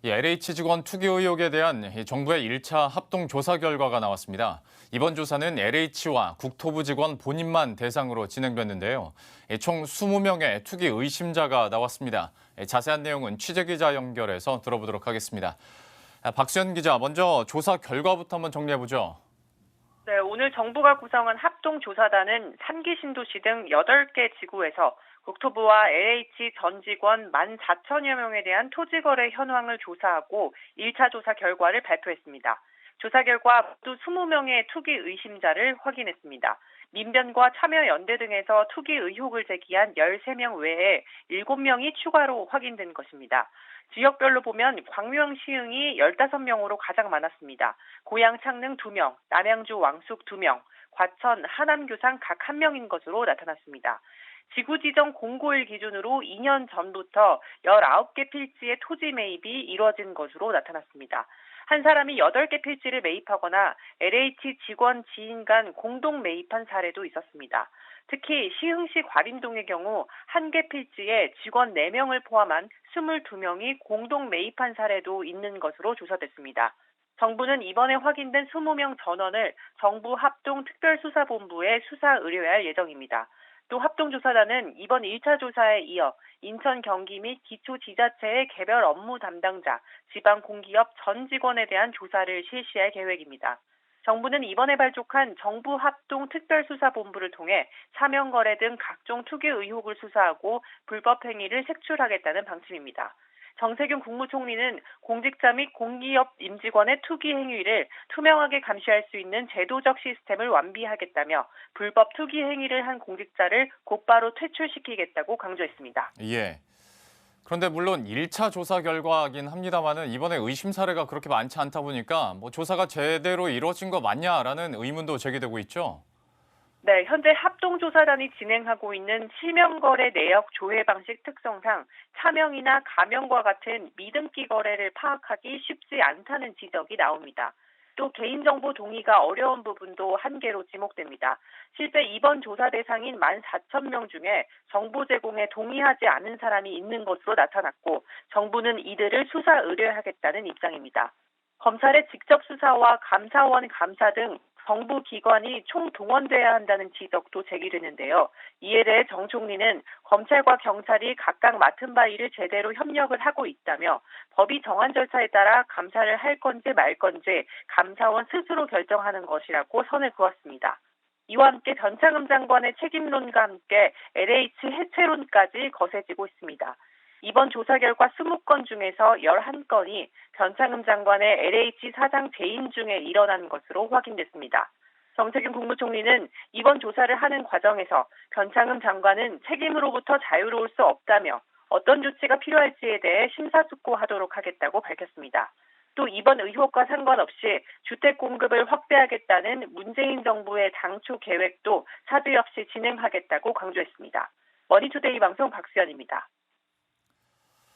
이 LH 직원 투기 의혹에 대한 정부의 1차 합동 조사 결과가 나왔습니다. 이번 조사는 LH와 국토부 직원 본인만 대상으로 진행됐는데요. 총 20명의 투기 의심자가 나왔습니다. 자세한 내용은 취재기자 연결해서 들어보도록 하겠습니다. 박수현 기자, 먼저 조사 결과부터 한번 정리해보죠. 네, 오늘 정부가 구성한 합동조사단은 3기 신도시 등 8개 지구에서 국토부와 LH 전 직원 14,000여 명에 대한 토지거래 현황을 조사하고 1차 조사 결과를 발표했습니다. 조사 결과 모두 20명의 투기 의심자를 확인했습니다. 민변과 참여연대 등에서 투기 의혹을 제기한 13명 외에 7명이 추가로 확인된 것입니다. 지역별로 보면 광명 시흥이 15명으로 가장 많았습니다. 고양 창릉 2명, 남양주 왕숙 2명, 과천 하남 교상 각 1명인 것으로 나타났습니다. 지구 지정 공고일 기준으로 2년 전부터 19개 필지의 토지 매입이 이뤄진 것으로 나타났습니다. 한 사람이 8개 필지를 매입하거나 LH 직원 지인 간 공동 매입한 사례도 있었습니다. 특히 시흥시 과림동의 경우 한 개 필지에 직원 4명을 포함한 22명이 공동 매입한 사례도 있는 것으로 조사됐습니다. 정부는 이번에 확인된 20명 전원을 정부 합동특별수사본부에 수사 의뢰할 예정입니다. 또 합동조사단은 이번 1차 조사에 이어 인천 경기 및 기초지자체의 개별 업무 담당자, 지방공기업 전 직원에 대한 조사를 실시할 계획입니다. 정부는 이번에 발족한 정부 합동특별수사본부를 통해 사명거래 등 각종 투기 의혹을 수사하고 불법 행위를 색출하겠다는 방침입니다. 정세균 국무총리는 공직자 및 공기업 임직원의 투기 행위를 투명하게 감시할 수 있는 제도적 시스템을 완비하겠다며 불법 투기 행위를 한 공직자를 곧바로 퇴출시키겠다고 강조했습니다. 예. 그런데 물론 1차 조사 결과긴 합니다만은 이번에 의심 사례가 그렇게 많지 않다 보니까 조사가 제대로 이루어진 거 맞냐라는 의문도 제기되고 있죠. 네, 현재 합동조사단이 진행하고 있는 실명거래 내역 조회 방식 특성상 차명이나 가명과 같은 믿음기 거래를 파악하기 쉽지 않다는 지적이 나옵니다. 또 개인정보 동의가 어려운 부분도 한계로 지목됩니다. 실제 이번 조사 대상인 14,000명 중에 정보 제공에 동의하지 않은 사람이 있는 것으로 나타났고 정부는 이들을 수사 의뢰하겠다는 입장입니다. 검찰의 직접 수사와 감사원 감사 등 정부 기관이 총동원돼야 한다는 지적도 제기되는데요. 이에 대해 정 총리는 검찰과 경찰이 각각 맡은 바 일을 제대로 협력을 하고 있다며 법이 정한 절차에 따라 감사를 할 건지 말 건지 감사원 스스로 결정하는 것이라고 선을 그었습니다. 이와 함께 변창흠 장관의 책임론과 함께 LH 해체론까지 거세지고 있습니다. 이번 조사 결과 20건 중에서 11건이 변창흠 장관의 LH 사장 재임 중에 일어난 것으로 확인됐습니다. 정세균 국무총리는 이번 조사를 하는 과정에서 변창흠 장관은 책임으로부터 자유로울 수 없다며 어떤 조치가 필요할지에 대해 심사숙고하도록 하겠다고 밝혔습니다. 또 이번 의혹과 상관없이 주택 공급을 확대하겠다는 문재인 정부의 당초 계획도 사주 없이 진행하겠다고 강조했습니다. 머니투데이 방송 박수연입니다.